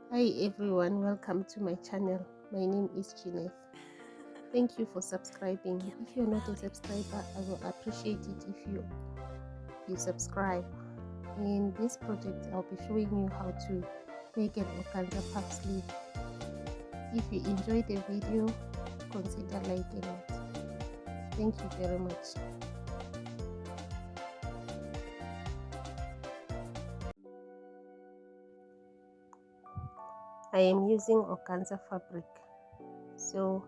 Hi everyone, welcome to my channel. My name is Jeanette. Thank you for subscribing. If you're not a subscriber, I will appreciate it if you subscribe. In this project, I'll be showing you how to make an organza puff sleeve. If you enjoyed the video, consider liking it. Thank you very much. I am using organza fabric, so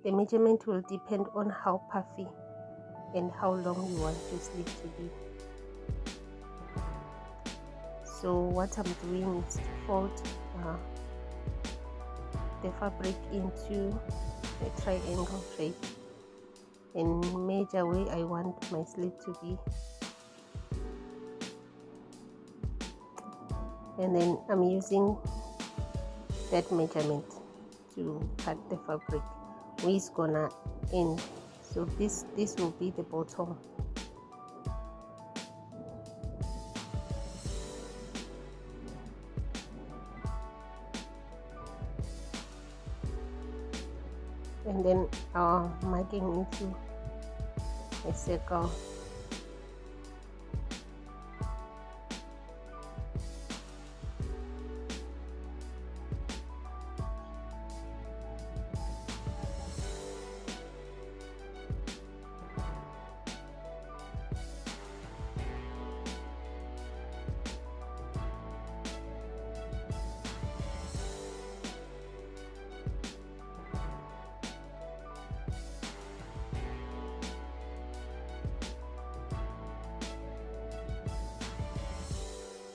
the measurement will depend on how puffy and how long you want your sleeve to be. So what I'm doing is to fold the fabric into a triangle shape and measure where I want my sleeve to be, and then I'm using that measurement to cut the fabric where it's gonna end. So this will be the bottom. And then marking into a circle.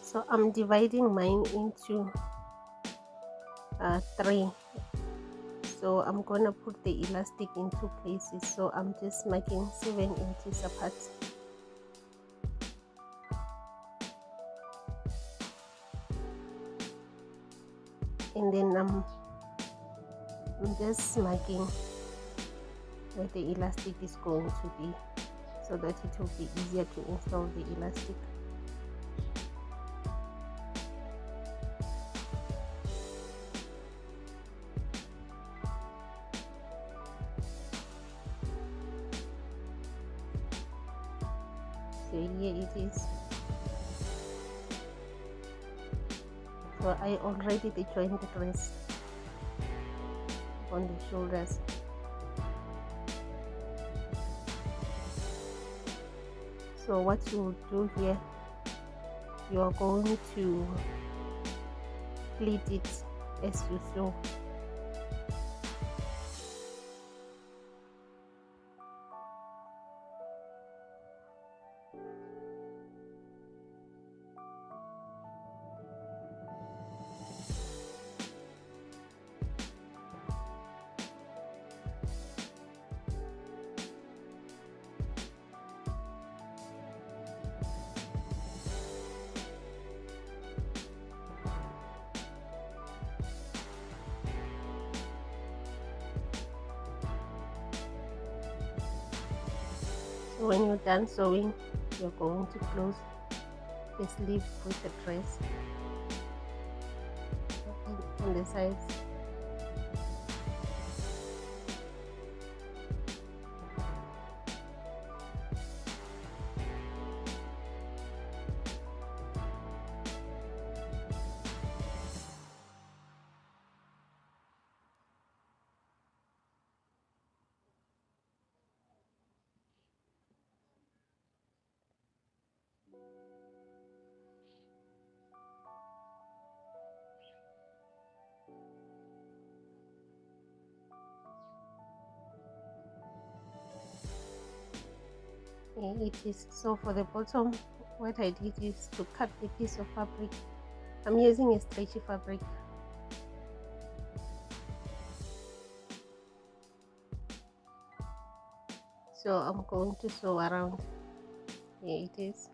So I'm dividing mine into 3. So I'm gonna put the elastic in 2 places, so I'm just marking 7 inches apart. And then I'm just marking where the elastic is going to be, so that it will be easier to install the elastic. So here it is. So I already joined the dress on the shoulders. So what you will do here, you are going to pleat it as you sew. So when you're done sewing, you're going to close the sleeve with the dress on the sides. It is. So for the bottom, what I did is to cut the piece of fabric. I'm using a stretchy fabric. So I'm going to sew around. Here it is.